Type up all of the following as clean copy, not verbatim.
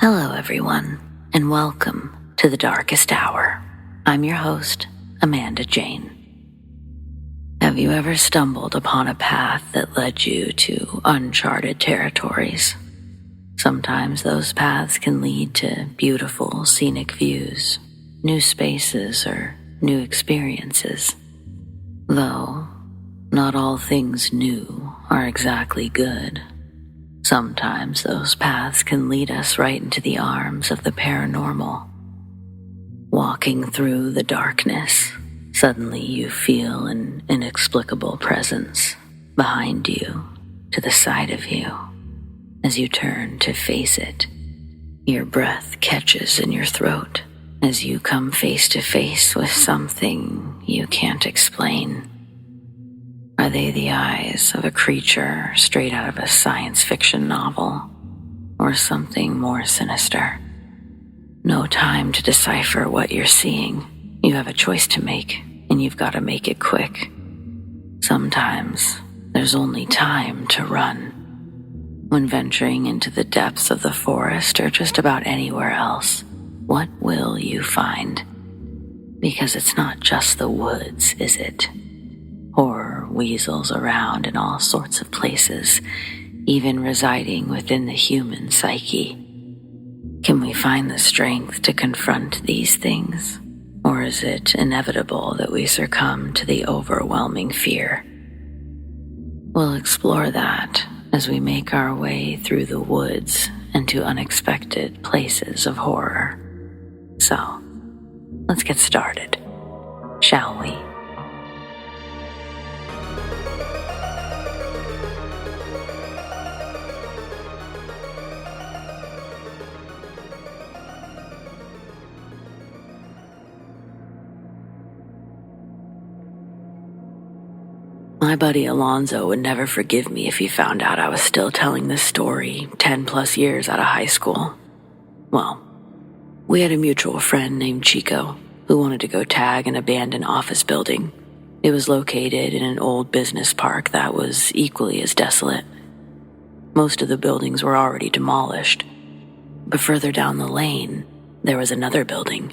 Hello, everyone, and welcome to the Darkest Hour. I'm your host, Amanda Jane. Have you ever stumbled upon a path that led you to uncharted territories? Sometimes those paths can lead to beautiful, scenic views, new spaces, or new experiences. Though, not all things new are exactly good. Sometimes those paths can lead us right into the arms of the paranormal. Walking through the darkness, suddenly you feel an inexplicable presence behind you, to the side of you. As you turn to face it, your breath catches in your throat as you come face to face with something you can't explain. Are they the eyes of a creature straight out of a science fiction novel, or something more sinister? No time to decipher what you're seeing. You have a choice to make, and you've got to make it quick. Sometimes there's only time to run. When venturing into the depths of the forest or just about anywhere else, what will you find? Because it's not just the woods, is it? Horror weasels around in all sorts of places, even residing within the human psyche. Can we find the strength to confront these things? Or is it inevitable that we succumb to the overwhelming fear? We'll explore that as we make our way through the woods and to unexpected places of horror. So, let's get started, shall we? My buddy Alonzo would never forgive me if he found out I was still telling this story 10 plus years out of high school. Well, we had a mutual friend named Chico who wanted to go tag an abandoned office building. It was located in an old business park that was equally as desolate. Most of the buildings were already demolished, but further down the lane, there was another building.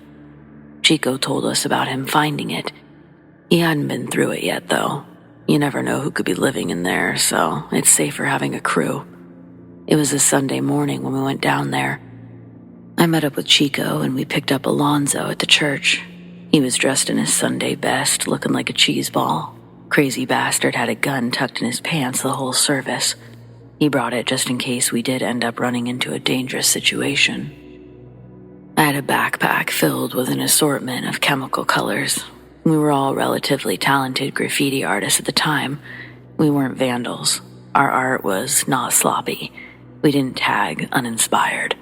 Chico told us about him finding it. He hadn't been through it yet, though. You never know who could be living in there, so it's safer having a crew. It was a Sunday morning when we went down there. I met up with Chico and we picked up Alonzo at the church. He was dressed in his Sunday best, looking like a cheese ball. Crazy bastard had a gun tucked in his pants the whole service. He brought it just in case we did end up running into a dangerous situation. I had a backpack filled with an assortment of chemical colors. We were all relatively talented graffiti artists at the time. We weren't vandals. Our art was not sloppy. We didn't tag uninspired.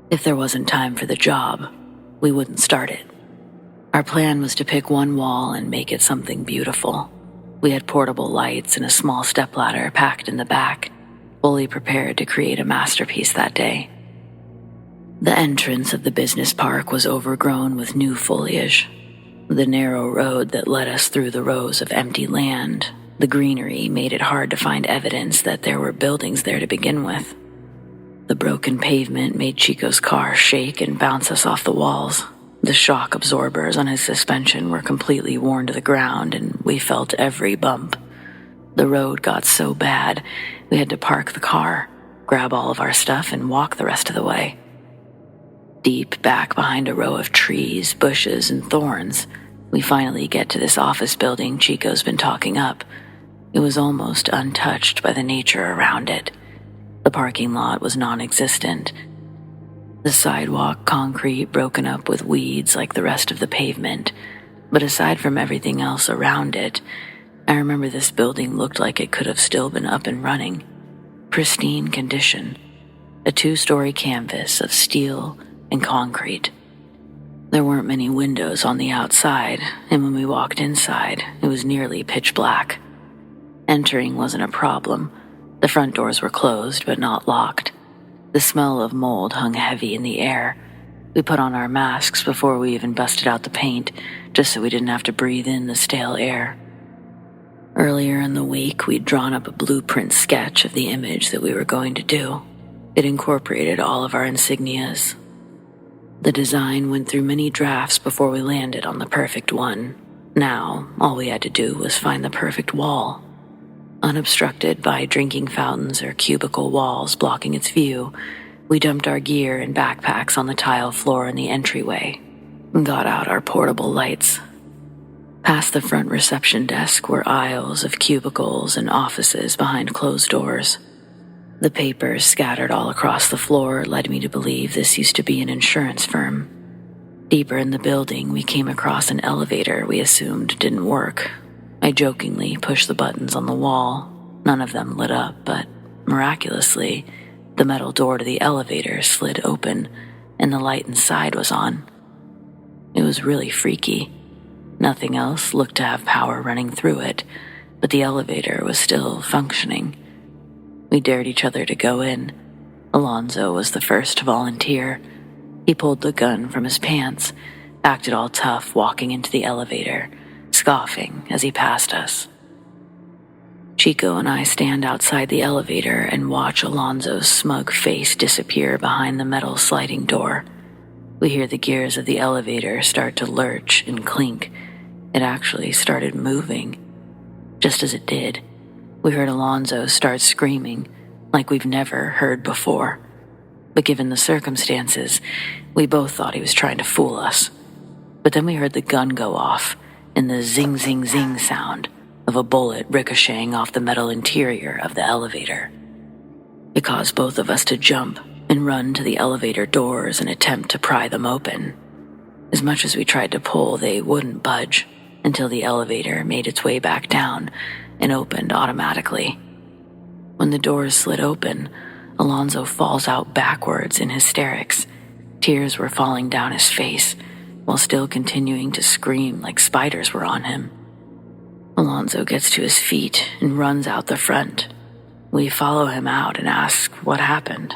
If there wasn't time for the job, we wouldn't start it. Our plan was to pick one wall and make it something beautiful. We had portable lights and a small stepladder packed in the back, fully prepared to create a masterpiece that day. The entrance of the business park was overgrown with new foliage. The narrow road that led us through the rows of empty land, the greenery made it hard to find evidence that there were buildings there to begin with. The broken pavement made Chico's car shake and bounce us off the walls. The shock absorbers on his suspension were completely worn to the ground, and we felt every bump. The road got so bad, we had to park the car, grab all of our stuff, and walk the rest of the way. Deep back behind a row of trees, bushes, and thorns, we finally get to this office building Chico's been talking up. It was almost untouched by the nature around it. The parking lot was non-existent. The sidewalk, concrete, broken up with weeds like the rest of the pavement. But aside from everything else around it, I remember this building looked like it could have still been up and running. Pristine condition. A 2-story canvas of steel and concrete. There weren't many windows on the outside, and when we walked inside, it was nearly pitch black. Entering wasn't a problem. The front doors were closed, but not locked. The smell of mold hung heavy in the air. We put on our masks before we even busted out the paint, just so we didn't have to breathe in the stale air. Earlier in the week, we'd drawn up a blueprint sketch of the image that we were going to do. It incorporated all of our insignias. The design went through many drafts before we landed on the perfect one. Now, all we had to do was find the perfect wall. Unobstructed by drinking fountains or cubicle walls blocking its view, we dumped our gear and backpacks on the tile floor in the entryway and got out our portable lights. Past the front reception desk were aisles of cubicles and offices behind closed doors. The papers scattered all across the floor led me to believe this used to be an insurance firm. Deeper in the building, we came across an elevator we assumed didn't work. I jokingly pushed the buttons on the wall. None of them lit up, but miraculously, the metal door to the elevator slid open and the light inside was on. It was really freaky. Nothing else looked to have power running through it, but the elevator was still functioning. We dared each other to go in. Alonzo was the first to volunteer. He pulled the gun from his pants, acted all tough walking into the elevator, scoffing as he passed us. Chico and I stand outside the elevator and watch Alonzo's smug face disappear behind the metal sliding door. We hear the gears of the elevator start to lurch and clink. It actually started moving. Just as it did, we heard Alonzo start screaming like we've never heard before. But given the circumstances, we both thought he was trying to fool us. But then we heard the gun go off and the zing zing zing sound of a bullet ricocheting off the metal interior of the elevator. It caused both of us to jump and run to the elevator doors and attempt to pry them open. As much as we tried to pull, they wouldn't budge until the elevator made its way back down and opened automatically. When the doors slid open, Alonzo falls out backwards in hysterics. Tears were falling down his face, while still continuing to scream like spiders were on him. Alonzo gets to his feet and runs out the front. We follow him out and ask what happened.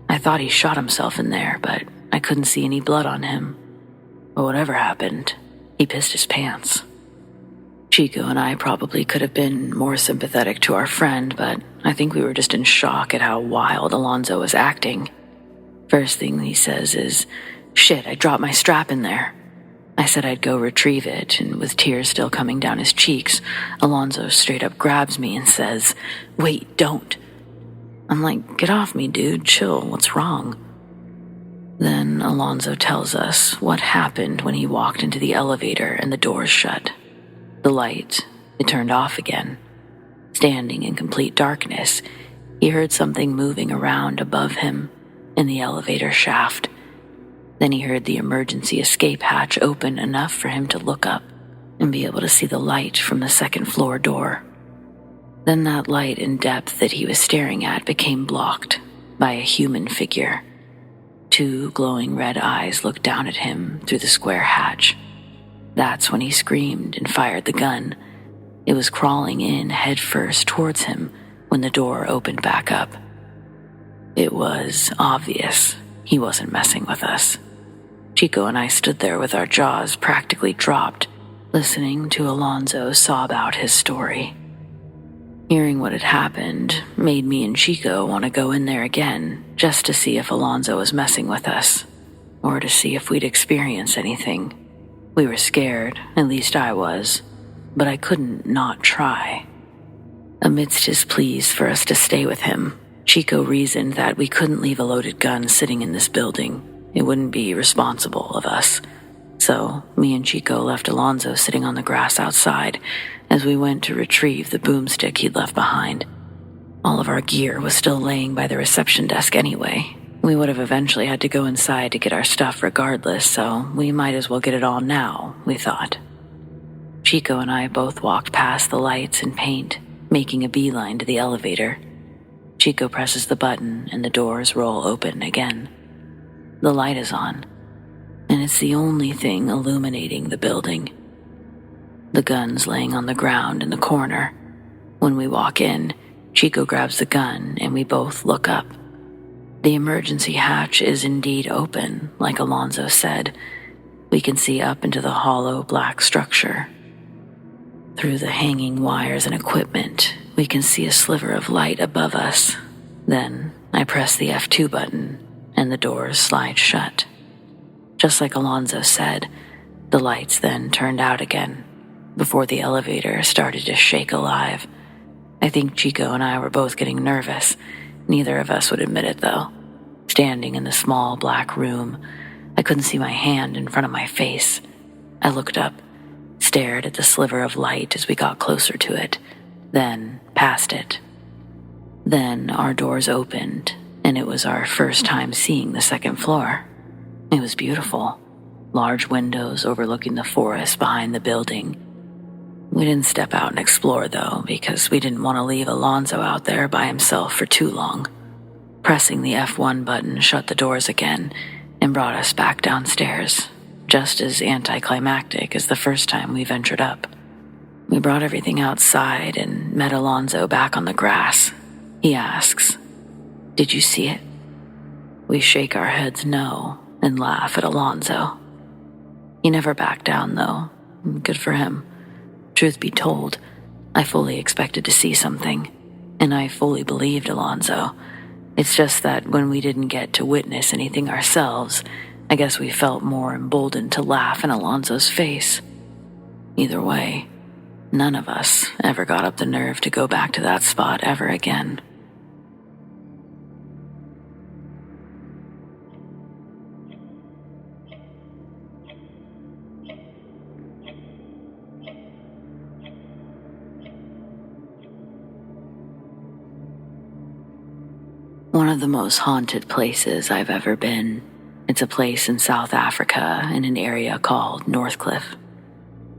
I thought he shot himself in there, but I couldn't see any blood on him. But whatever happened, he pissed his pants. Chico and I probably could have been more sympathetic to our friend, but I think we were just in shock at how wild Alonzo was acting. First thing he says is, "Shit, I dropped my strap in there." I said I'd go retrieve it, and with tears still coming down his cheeks, Alonzo straight up grabs me and says, "Wait, don't." I'm like, "Get off me, dude, chill, what's wrong?" Then Alonzo tells us what happened when he walked into the elevator and the doors shut. The light, it turned off again. Standing in complete darkness, he heard something moving around above him in the elevator shaft. Then he heard the emergency escape hatch open enough for him to look up and be able to see the light from the second floor door. Then that light and depth that he was staring at became blocked by a human figure. Two glowing red eyes looked down at him through the square hatch. That's when he screamed and fired the gun. It was crawling in headfirst towards him when the door opened back up. It was obvious he wasn't messing with us. Chico and I stood there with our jaws practically dropped, listening to Alonzo sob out his story. Hearing what had happened made me and Chico want to go in there again just to see if Alonzo was messing with us, or to see if we'd experience anything. We were scared, at least I was, but I couldn't not try. Amidst his pleas for us to stay with him, Chico reasoned that we couldn't leave a loaded gun sitting in this building. It wouldn't be responsible of us. So, me and Chico left Alonzo sitting on the grass outside as we went to retrieve the boomstick he'd left behind. All of our gear was still laying by the reception desk anyway. We would have eventually had to go inside to get our stuff regardless, so we might as well get it all now, we thought. Chico and I both walked past the lights and paint, making a beeline to the elevator. Chico presses the button and the doors roll open again. The light is on, and it's the only thing illuminating the building. The gun's laying on the ground in the corner. When we walk in, Chico grabs the gun and we both look up. The emergency hatch is indeed open, like Alonzo said. We can see up into the hollow black structure. Through the hanging wires and equipment, we can see a sliver of light above us. Then I press the F2 button, and the doors slide shut. Just like Alonzo said, the lights then turned out again, before the elevator started to shake alive. I think Chico and I were both getting nervous. Neither of us would admit it, though. Standing in the small black room, I couldn't see my hand in front of my face. I looked up, stared at the sliver of light as we got closer to it, then past it. Then our doors opened, and it was our first time seeing the second floor. It was beautiful. Large windows overlooking the forest behind the building. We didn't step out and explore, though, because we didn't want to leave Alonzo out there by himself for too long. Pressing the F1 button shut the doors again and brought us back downstairs, just as anticlimactic as the first time we ventured up. We brought everything outside and met Alonzo back on the grass. He asks, "Did you see it?" We shake our heads no and laugh at Alonzo. He never backed down, though. Good for him. Truth be told, I fully expected to see something, and I fully believed Alonzo. It's just that when we didn't get to witness anything ourselves, I guess we felt more emboldened to laugh in Alonzo's face. Either way, none of us ever got up the nerve to go back to that spot ever again. One of the most haunted places I've ever been. It's a place in South Africa in an area called Northcliffe.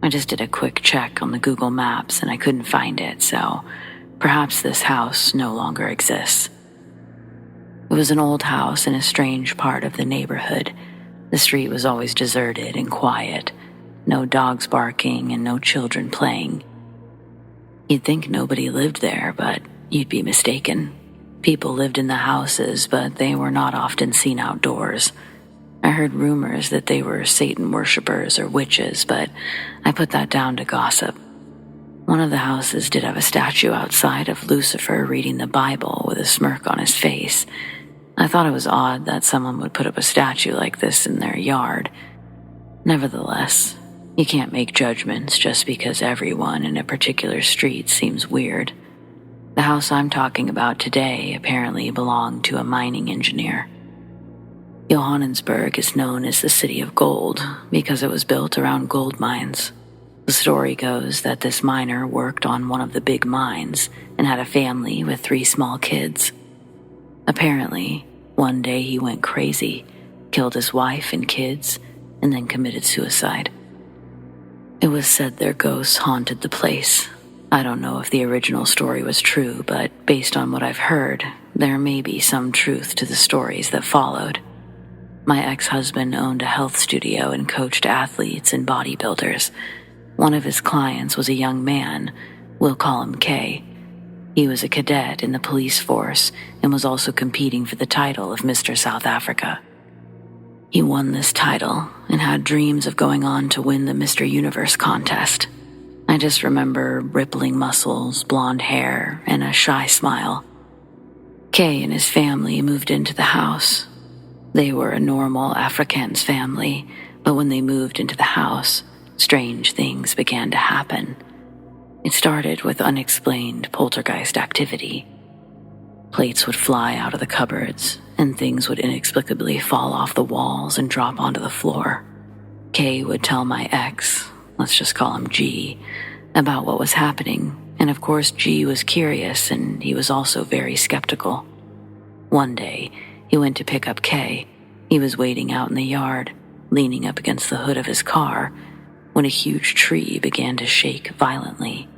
I just did a quick check on the Google Maps and I couldn't find it, so perhaps this house no longer exists. It was an old house in a strange part of the neighborhood. The street was always deserted and quiet. No dogs barking and no children playing. You'd think nobody lived there, but you'd be mistaken. People lived in the houses, but they were not often seen outdoors. I heard rumors that they were Satan worshippers or witches, but I put that down to gossip. One of the houses did have a statue outside of Lucifer reading the Bible with a smirk on his face. I thought it was odd that someone would put up a statue like this in their yard. Nevertheless, you can't make judgments just because everyone in a particular street seems weird. The house I'm talking about today apparently belonged to a mining engineer. Johannesburg is known as the City of Gold because it was built around gold mines. The story goes that this miner worked on one of the big mines and had a family with 3 small kids. Apparently, one day he went crazy, killed his wife and kids, and then committed suicide. It was said their ghosts haunted the place. I don't know if the original story was true, but based on what I've heard, there may be some truth to the stories that followed. My ex-husband owned a health studio and coached athletes and bodybuilders. One of his clients was a young man, we'll call him K. He was a cadet in the police force and was also competing for the title of Mr. South Africa. He won this title and had dreams of going on to win the Mr. Universe contest. I just remember rippling muscles, blonde hair, and a shy smile. Kay and his family moved into the house. They were a normal Afrikaans family, but when they moved into the house, strange things began to happen. It started with unexplained poltergeist activity. Plates would fly out of the cupboards, and things would inexplicably fall off the walls and drop onto the floor. Kay would tell my ex, let's just call him G, about what was happening, and of course G was curious and he was also very skeptical. One day, he went to pick up Kay. He was waiting out in the yard, leaning up against the hood of his car, when a huge tree began to shake violently.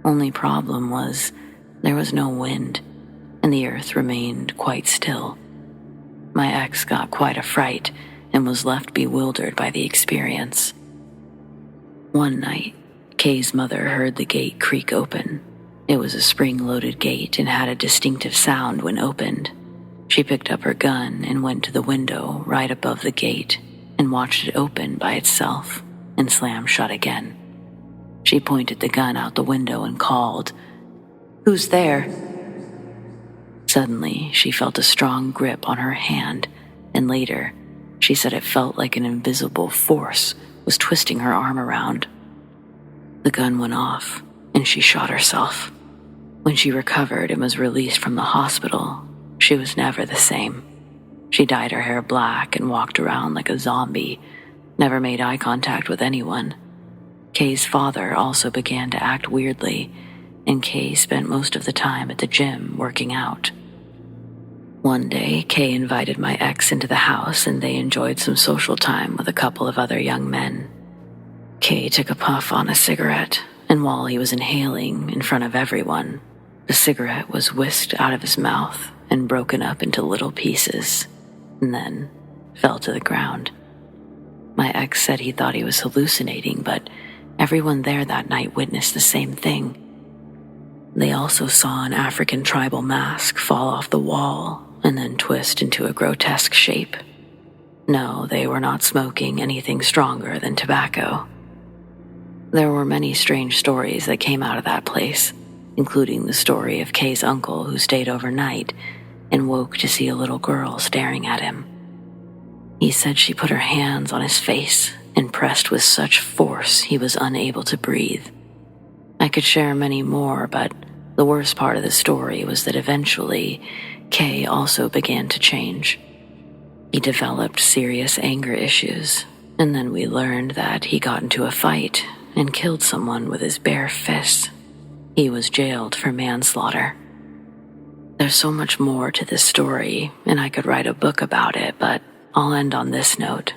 Only problem was, there was no wind, and the earth remained quite still. My ex got quite a fright and was left bewildered by the experience. One night, Kay's mother heard the gate creak open. It was a spring-loaded gate and had a distinctive sound when opened. She picked up her gun and went to the window right above the gate and watched it open by itself and slam shut again. She pointed the gun out the window and called, "Who's there?" Suddenly, she felt a strong grip on her hand, and later, she said it felt like an invisible force was twisting her arm around. The gun went off, and she shot herself. When she recovered and was released from the hospital, she was never the same. She dyed her hair black and walked around like a zombie, never made eye contact with anyone. Kay's father also began to act weirdly, and Kay spent most of the time at the gym working out. One day, Kay invited my ex into the house and they enjoyed some social time with a couple of other young men. Kay took a puff on a cigarette, and while he was inhaling in front of everyone, the cigarette was whisked out of his mouth and broken up into little pieces, and then fell to the ground. My ex said he thought he was hallucinating, but everyone there that night witnessed the same thing. They also saw an African tribal mask fall off the wall and then twist into a grotesque shape. No, they were not smoking anything stronger than tobacco. There were many strange stories that came out of that place, including the story of Kay's uncle who stayed overnight and woke to see a little girl staring at him. He said she put her hands on his face and pressed with such force he was unable to breathe. I could share many more, but the worst part of the story was that eventually Kay also began to change. He developed serious anger issues, and then we learned that he got into a fight and killed someone with his bare fists. He was jailed for manslaughter. There's so much more to this story, and I could write a book about it, but I'll end on this note.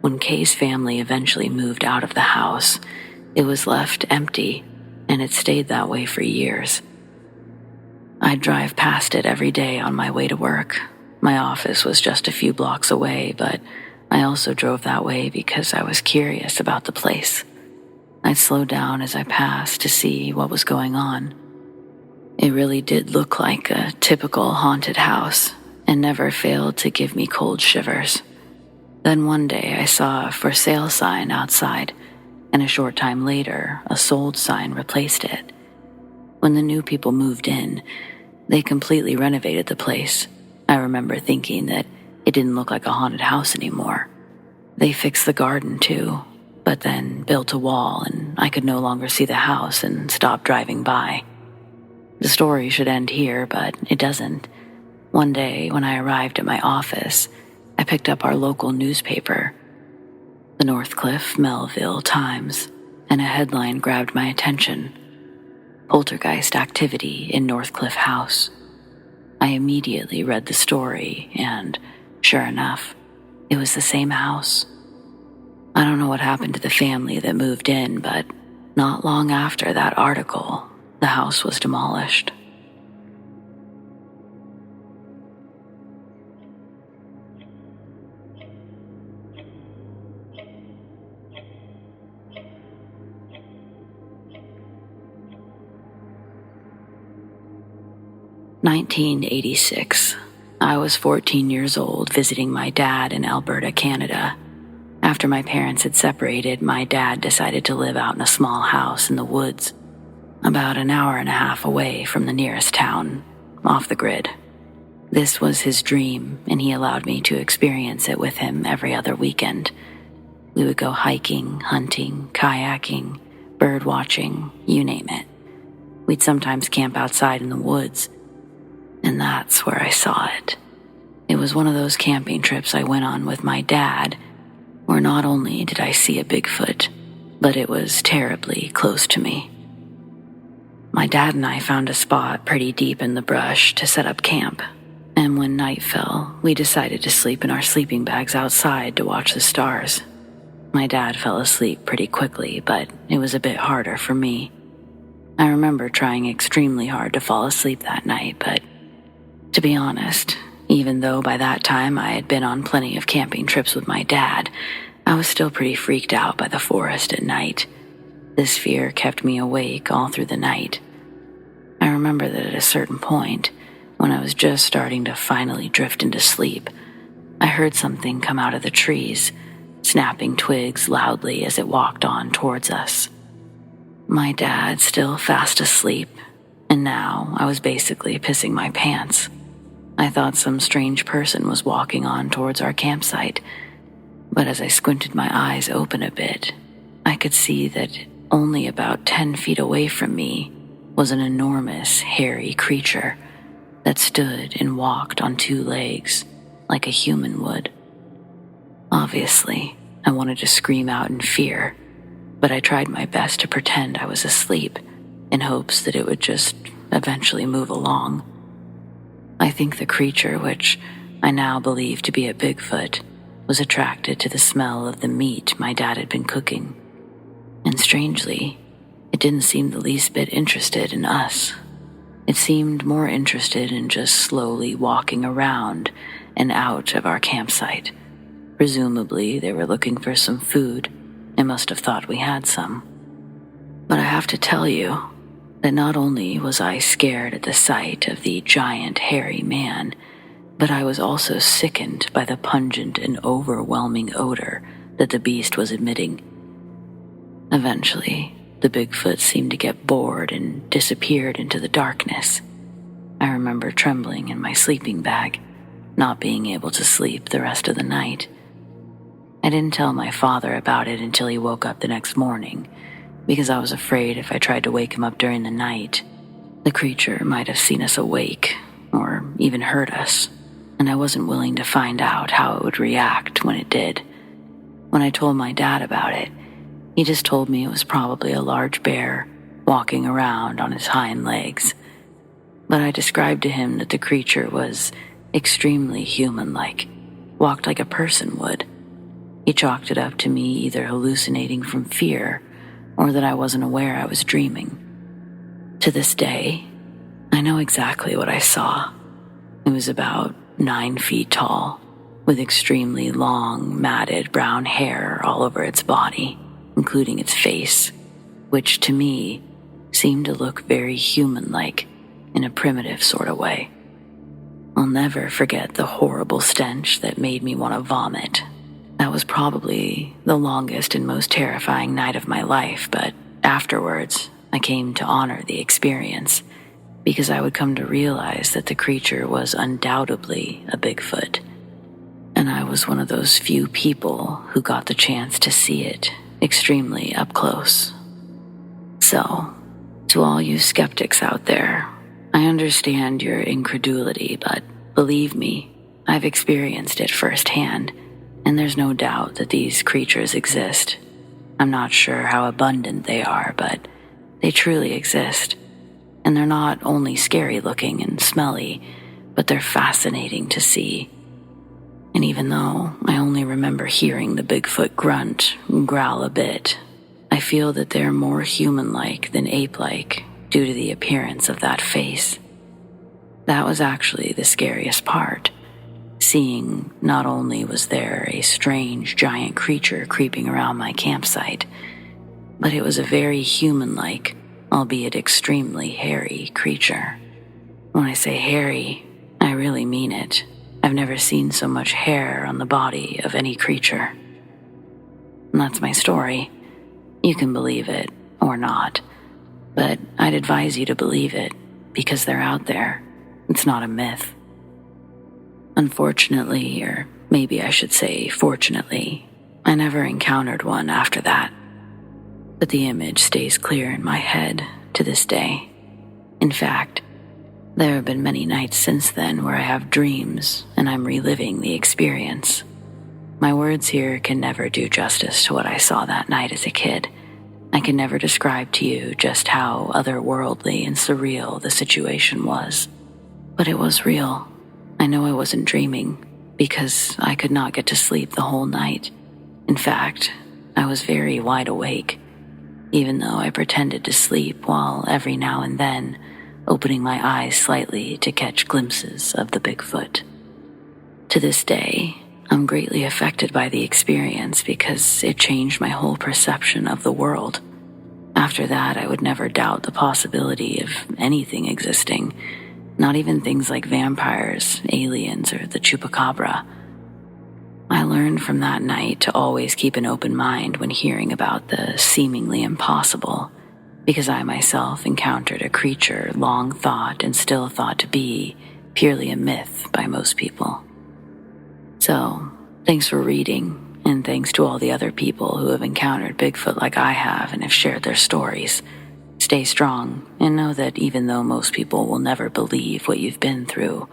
When Kay's family eventually moved out of the house, it was left empty, and it stayed that way for years. I'd drive past it every day on my way to work. My office was just a few blocks away, but I also drove that way because I was curious about the place. I'd slow down as I passed to see what was going on. It really did look like a typical haunted house and never failed to give me cold shivers. Then one day I saw a for sale sign outside, and a short time later, a sold sign replaced it. When the new people moved in, they completely renovated the place. I remember thinking that it didn't look like a haunted house anymore. They fixed the garden too, but then built a wall and I could no longer see the house and stopped driving by. The story should end here, but it doesn't. One day, when I arrived at my office, I picked up our local newspaper, the Northcliffe Melville Times, and a headline grabbed my attention: Poltergeist activity in Northcliffe House. I immediately read the story, and sure enough, it was the same house. I don't know what happened to the family that moved in, but not long after that article, the house was demolished. "1986. I was 14 years old visiting my dad in Alberta, Canada. After my parents had separated, my dad decided to live out in a small house in the woods, about an hour and a half away from the nearest town, off the grid. This was his dream, and he allowed me to experience it with him every other weekend. We would go hiking, hunting, kayaking, bird watching, you name it. We'd sometimes camp outside in the woods, and that's where I saw it. It was one of those camping trips I went on with my dad, where not only did I see a Bigfoot, but it was terribly close to me. My dad and I found a spot pretty deep in the brush to set up camp, and when night fell, we decided to sleep in our sleeping bags outside to watch the stars. My dad fell asleep pretty quickly, but it was a bit harder for me. I remember trying extremely hard to fall asleep that night, but to be honest, even though by that time I had been on plenty of camping trips with my dad, I was still pretty freaked out by the forest at night. This fear kept me awake all through the night. I remember that at a certain point, when I was just starting to finally drift into sleep, I heard something come out of the trees, snapping twigs loudly as it walked on towards us. My dad still fast asleep, and now I was basically pissing my pants. I thought some strange person was walking on towards our campsite, but as I squinted my eyes open a bit, I could see that only about 10 feet away from me was an enormous, hairy creature that stood and walked on 2 legs like a human would. Obviously, I wanted to scream out in fear, but I tried my best to pretend I was asleep in hopes that it would just eventually move along. I think the creature, which I now believe to be a Bigfoot, was attracted to the smell of the meat my dad had been cooking. And strangely, it didn't seem the least bit interested in us. It seemed more interested in just slowly walking around and out of our campsite. Presumably, they were looking for some food and must have thought we had some. But I have to tell you that not only was I scared at the sight of the giant hairy man, but I was also sickened by the pungent and overwhelming odor that the beast was emitting. Eventually, the Bigfoot seemed to get bored and disappeared into the darkness. I remember trembling in my sleeping bag, not being able to sleep the rest of the night. I didn't tell my father about it until he woke up the next morning, because I was afraid if I tried to wake him up during the night, the creature might have seen us awake or even heard us, and I wasn't willing to find out how it would react when it did. When I told my dad about it, he just told me it was probably a large bear walking around on his hind legs. But I described to him that the creature was extremely human-like, walked like a person would. He chalked it up to me either hallucinating from fear or that I wasn't aware I was dreaming. To this day, I know exactly what I saw. It was about 9 feet tall, with extremely long, matted brown hair all over its body, including its face, which to me seemed to look very human-like in a primitive sort of way. I'll never forget the horrible stench that made me want to vomit. That was probably the longest and most terrifying night of my life, but afterwards, I came to honor the experience because I would come to realize that the creature was undoubtedly a Bigfoot, and I was one of those few people who got the chance to see it extremely up close. So, to all you skeptics out there, I understand your incredulity, but believe me, I've experienced it firsthand, and there's no doubt that these creatures exist. I'm not sure how abundant they are, but they truly exist. And they're not only scary looking and smelly, but they're fascinating to see. And even though I only remember hearing the Bigfoot grunt and growl a bit, I feel that they're more human-like than ape-like due to the appearance of that face. That was actually the scariest part. Seeing not only was there a strange giant creature creeping around my campsite, but it was a very human-like, albeit extremely hairy creature. When I say hairy, I really mean it. I've never seen so much hair on the body of any creature. And that's my story. You can believe it or not, but I'd advise you to believe it because they're out there. It's not a myth. Unfortunately, or maybe I should say fortunately, I never encountered one after that. But the image stays clear in my head to this day. In fact, there have been many nights since then where I have dreams and I'm reliving the experience. My words here can never do justice to what I saw that night as a kid. I can never describe to you just how otherworldly and surreal the situation was. But it was real. I know I wasn't dreaming because I could not get to sleep the whole night. In fact, I was very wide awake, even though I pretended to sleep while every now and then opening my eyes slightly to catch glimpses of the Bigfoot. To this day, I'm greatly affected by the experience because it changed my whole perception of the world. After that, I would never doubt the possibility of anything existing, not even things like vampires, aliens, or the chupacabra. I learned from that night to always keep an open mind when hearing about the seemingly impossible, because I myself encountered a creature long thought and still thought to be purely a myth by most people. So, thanks for reading, and thanks to all the other people who have encountered Bigfoot like I have and have shared their stories. Stay strong, and know that even though most people will never believe what you've been through,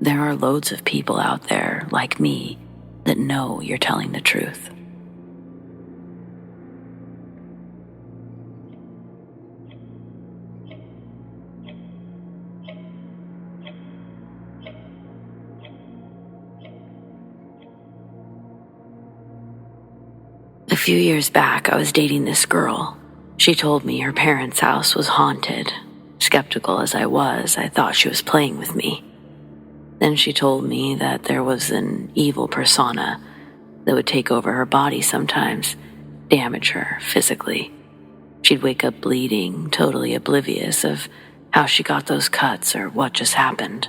there are loads of people out there, like me, that know you're telling the truth. A few years back, I was dating this girl. She told me her parents' house was haunted. Skeptical as I was, I thought she was playing with me. Then she told me that there was an evil persona that would take over her body sometimes, damage her physically. She'd wake up bleeding, totally oblivious of how she got those cuts or what just happened.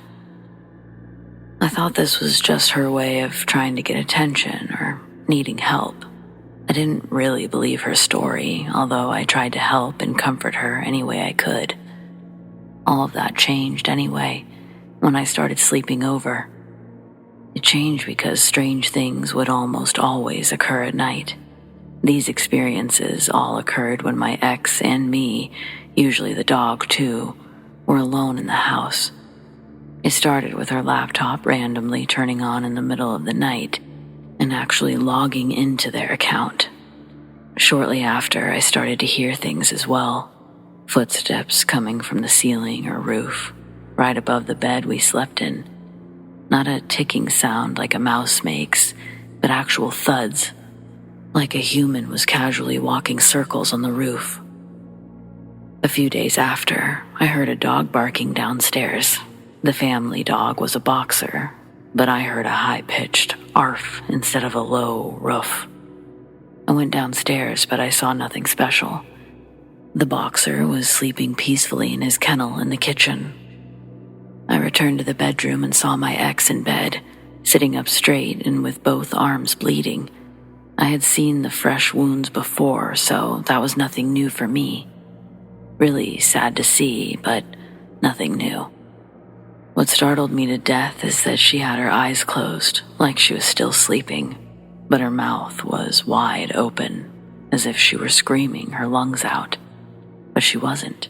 I thought this was just her way of trying to get attention or needing help. I didn't really believe her story, although I tried to help and comfort her any way I could. All of that changed anyway when I started sleeping over. It changed because strange things would almost always occur at night. These experiences all occurred when my ex and me, usually the dog too, were alone in the house. It started with her laptop randomly turning on in the middle of the night and actually logging into their account. Shortly after, I started to hear things as well. Footsteps coming from the ceiling or roof, right above the bed we slept in. Not a ticking sound like a mouse makes, but actual thuds, like a human was casually walking circles on the roof. A few days after, I heard a dog barking downstairs. The family dog was a boxer, but I heard a high-pitched arf instead of a low roof. I went downstairs, but I saw nothing special. The boxer was sleeping peacefully in his kennel in the kitchen. I returned to the bedroom and saw my ex in bed, sitting up straight and with both arms bleeding. I had seen the fresh wounds before, so that was nothing new for me. Really sad to see, but nothing new. What startled me to death is that she had her eyes closed, like she was still sleeping, but her mouth was wide open, as if she were screaming her lungs out. But she wasn't.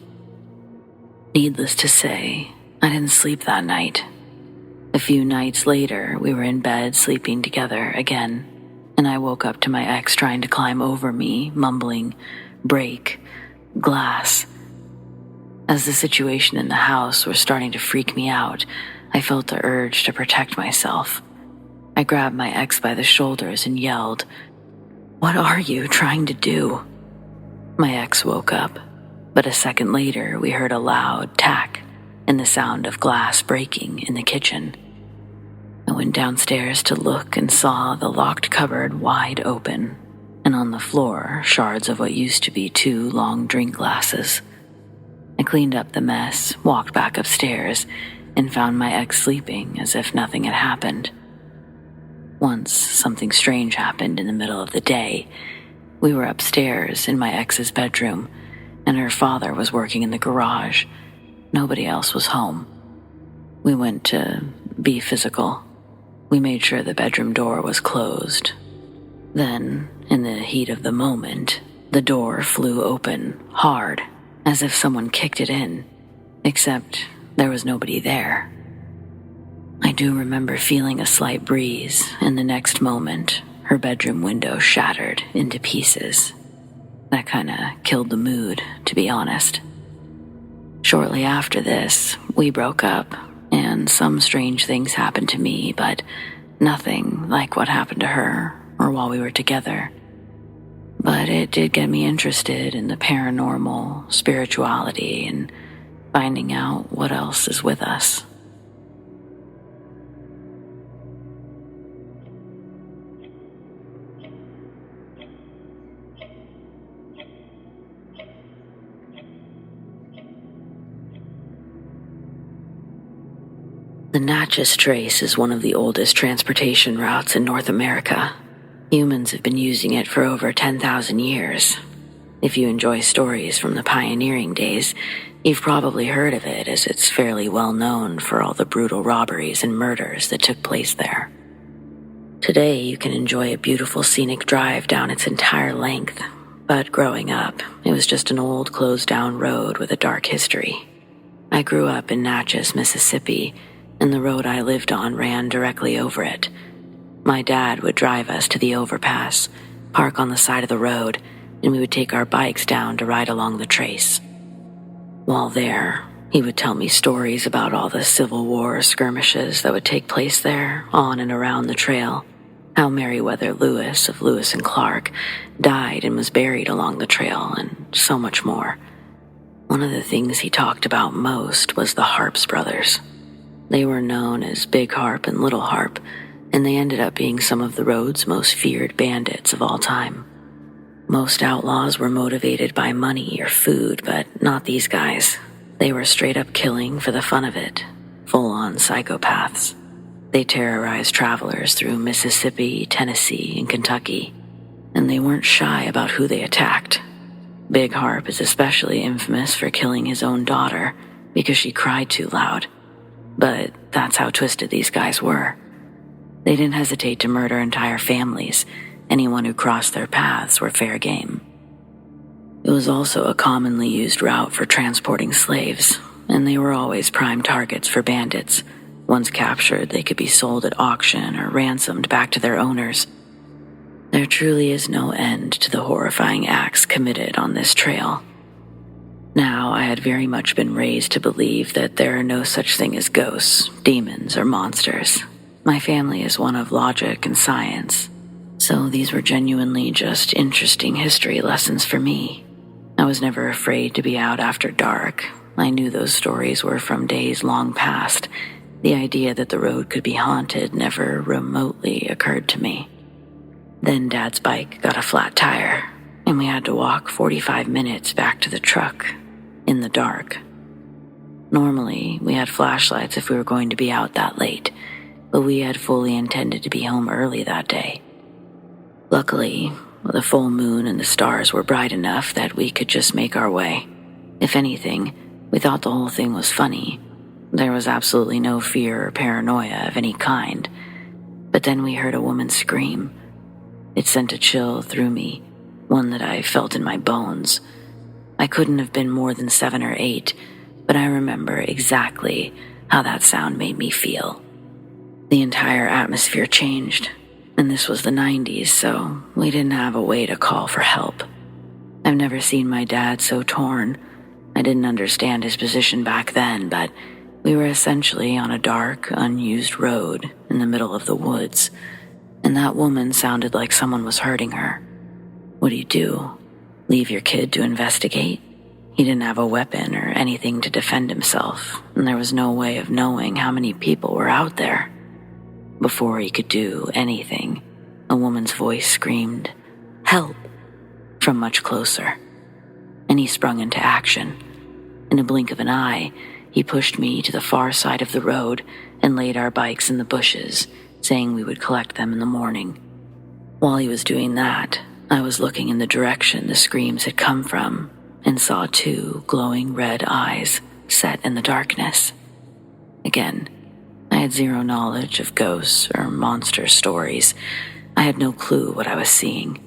Needless to say, I didn't sleep that night. A few nights later, we were in bed sleeping together again, and I woke up to my ex trying to climb over me, mumbling, "Break, glass." As the situation in the house was starting to freak me out, I felt the urge to protect myself. I grabbed my ex by the shoulders and yelled, "What are you trying to do?" My ex woke up, but a second later we heard a loud tack and the sound of glass breaking in the kitchen. I went downstairs to look and saw the locked cupboard wide open, and on the floor, shards of what used to be 2 long drink glasses. I cleaned up the mess, walked back upstairs, and found my ex sleeping as if nothing had happened. Once, something strange happened in the middle of the day. We were upstairs in my ex's bedroom, and her father was working in the garage. Nobody else was home. We went to be physical. We made sure the bedroom door was closed. Then, in the heat of the moment, the door flew open, hard, as if someone kicked it in, except there was nobody there. I do remember feeling a slight breeze, and the next moment, her bedroom window shattered into pieces. That kinda killed the mood, to be honest. Shortly after this, we broke up, and some strange things happened to me, but nothing like what happened to her or while we were together. But it did get me interested in the paranormal, spirituality, and finding out what else is with us. The Natchez Trace is one of the oldest transportation routes in North America. Humans have been using it for over 10,000 years. If you enjoy stories from the pioneering days, You've probably heard of it, as it's fairly well known for all the brutal robberies and murders that took place there. Today, you can enjoy a beautiful scenic drive down its entire length, but growing up, it was just an old closed-down road with a dark history. I grew up in Natchez, Mississippi, and the road I lived on ran directly over it. My dad would drive us to the overpass, park on the side of the road, and we would take our bikes down to ride along the trace. While there, he would tell me stories about all the Civil War skirmishes that would take place there, on and around the trail, how Meriwether Lewis of Lewis and Clark died and was buried along the trail, and so much more. One of the things he talked about most was the Harps brothers. They were known as Big Harp and Little Harp, and they ended up being some of the road's most feared bandits of all time. Most outlaws were motivated by money or food, but not these guys. They were straight up killing for the fun of it, full-on psychopaths. They terrorized travelers through Mississippi, Tennessee, and Kentucky, and they weren't shy about who they attacked. Big Harp is especially infamous for killing his own daughter because she cried too loud. But that's how twisted these guys were. They didn't hesitate to murder entire families. Anyone who crossed their paths were fair game. It was also a commonly used route for transporting slaves, and they were always prime targets for bandits. Once captured, they could be sold at auction or ransomed back to their owners. There truly is no end to the horrifying acts committed on this trail. Now, I had very much been raised to believe that there are no such thing as ghosts, demons, or monsters. My family is one of logic and science, so these were genuinely just interesting history lessons for me. I was never afraid to be out after dark. I knew those stories were from days long past. The idea that the road could be haunted never remotely occurred to me. Then Dad's bike got a flat tire, and we had to walk 45 minutes back to the truck, in the dark. Normally, we had flashlights if we were going to be out that late, but we had fully intended to be home early that day. Luckily, the full moon and the stars were bright enough that we could just make our way. If anything, we thought the whole thing was funny. There was absolutely no fear or paranoia of any kind. But then we heard a woman scream. It sent a chill through me, one that I felt in my bones. I couldn't have been more than 7 or 8, but I remember exactly how that sound made me feel. The entire atmosphere changed, and this was the 90s, so we didn't have a way to call for help. I've never seen my dad so torn. I didn't understand his position back then, but we were essentially on a dark, unused road in the middle of the woods, and that woman sounded like someone was hurting her. What do? Leave your kid to investigate? He didn't have a weapon or anything to defend himself, and there was no way of knowing how many people were out there. Before he could do anything, a woman's voice screamed, "Help!" from much closer, and he sprung into action. In a blink of an eye, he pushed me to the far side of the road and laid our bikes in the bushes, saying we would collect them in the morning. While he was doing that, I was looking in the direction the screams had come from and saw 2 glowing red eyes set in the darkness. Again, I had zero knowledge of ghosts or monster stories. I had no clue what I was seeing.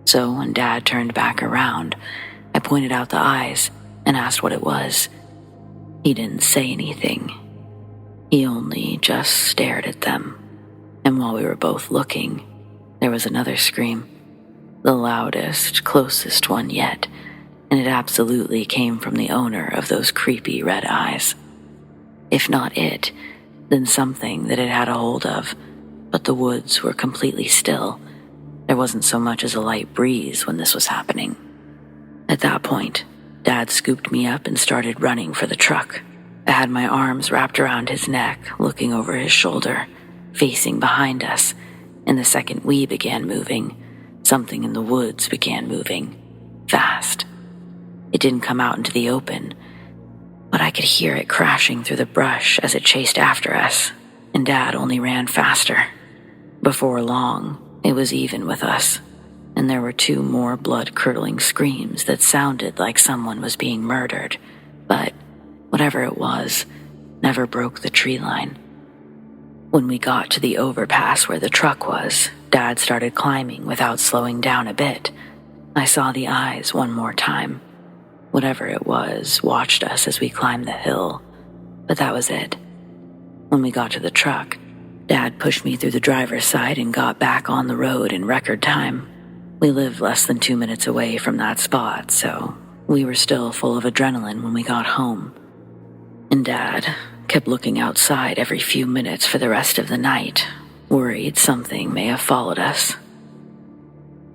So when Dad turned back around, I pointed out the eyes and asked what it was. He didn't say anything. He only just stared at them. And while we were both looking, there was another scream. The loudest, closest one yet, and it absolutely came from the owner of those creepy red eyes. If not it, then something that it had a hold of, but the woods were completely still. There wasn't so much as a light breeze when this was happening. At that point, Dad scooped me up and started running for the truck. I had my arms wrapped around his neck, looking over his shoulder, facing behind us, and the second we began moving, something in the woods began moving, fast. It didn't come out into the open, but I could hear it crashing through the brush as it chased after us, and Dad only ran faster. Before long, it was even with us, and there were 2 more blood-curdling screams that sounded like someone was being murdered. but whatever it was never broke the tree line. When we got to the overpass where the truck was, Dad started climbing without slowing down a bit. I saw the eyes one more time. Whatever it was watched us as we climbed the hill, but that was it. When we got to the truck, Dad pushed me through the driver's side and got back on the road in record time. We lived less than 2 minutes away from that spot, so we were still full of adrenaline when we got home. And Dad kept looking outside every few minutes for the rest of the night, worried something may have followed us.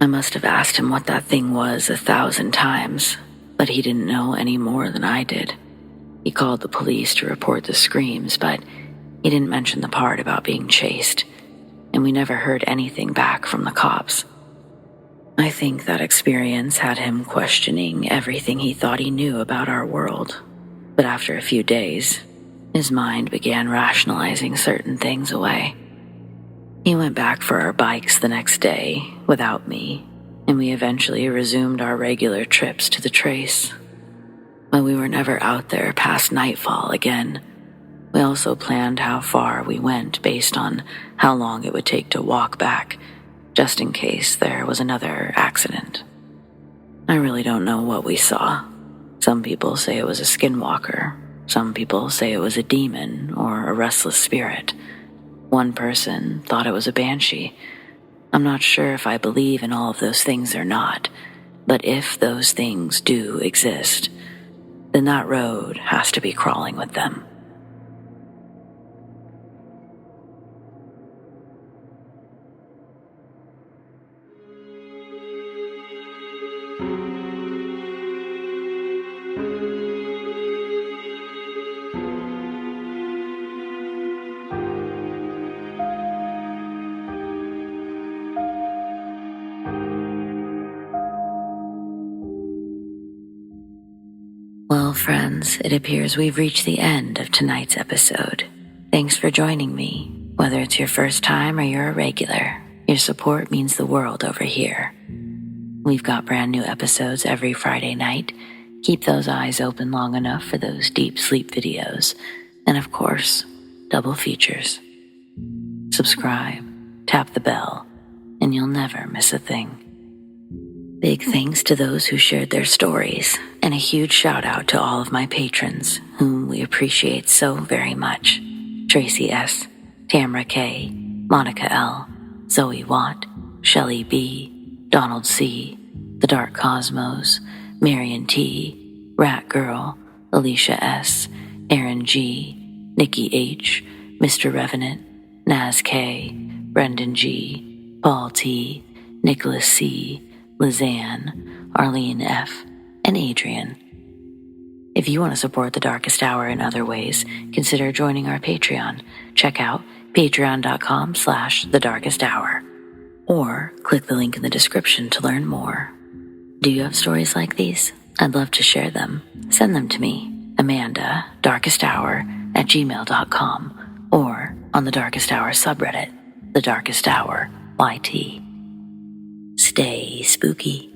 I must have asked him what that thing was 1,000 times, but he didn't know any more than I did. He called the police to report the screams, but he didn't mention the part about being chased, and we never heard anything back from the cops. I think that experience had him questioning everything he thought he knew about our world, but after a few days, his mind began rationalizing certain things away. He went back for our bikes the next day without me, and we eventually resumed our regular trips to the trace. But we were never out there past nightfall again. We also planned how far we went based on how long it would take to walk back, just in case there was another accident. I really don't know what we saw. Some people say it was a skinwalker. Some people say it was a demon or a restless spirit. One person thought it was a banshee. I'm not sure if I believe in all of those things or not, but if those things do exist, then that road has to be crawling with them. Well, friends, it appears we've reached the end of tonight's episode. Thanks for joining me. Whether it's your first time or you're a regular, your support means the world over here. We've got brand new episodes every Friday night. Keep those eyes open long enough for those deep sleep videos. And of course, double features. Subscribe, tap the bell, and you'll never miss a thing. Big thanks to those who shared their stories, and a huge shout out to all of my patrons, whom we appreciate so very much. Tracy S, Tamara K, Monica L, ZoeWatt, Chelle B, Donald C, The Dark Cosmos, Marion T, Rat Girl, Alisha S, Erin G, Nikki H, Mr. Revenant, Naz K, Brendon G, Paul T, Nicholas C, Lissane, Arlene F, and Adrienne. If you want to support the Darkest Hour in other ways, consider joining our Patreon. Check out patreon.com/thedarkesthour, or click the link in the description to learn more. Do you have stories like these? I'd love to share them. Send them to me, amandadarkesthour@gmail.com, or on the Darkest Hour subreddit, the Darkest Hour YT. Stay spooky.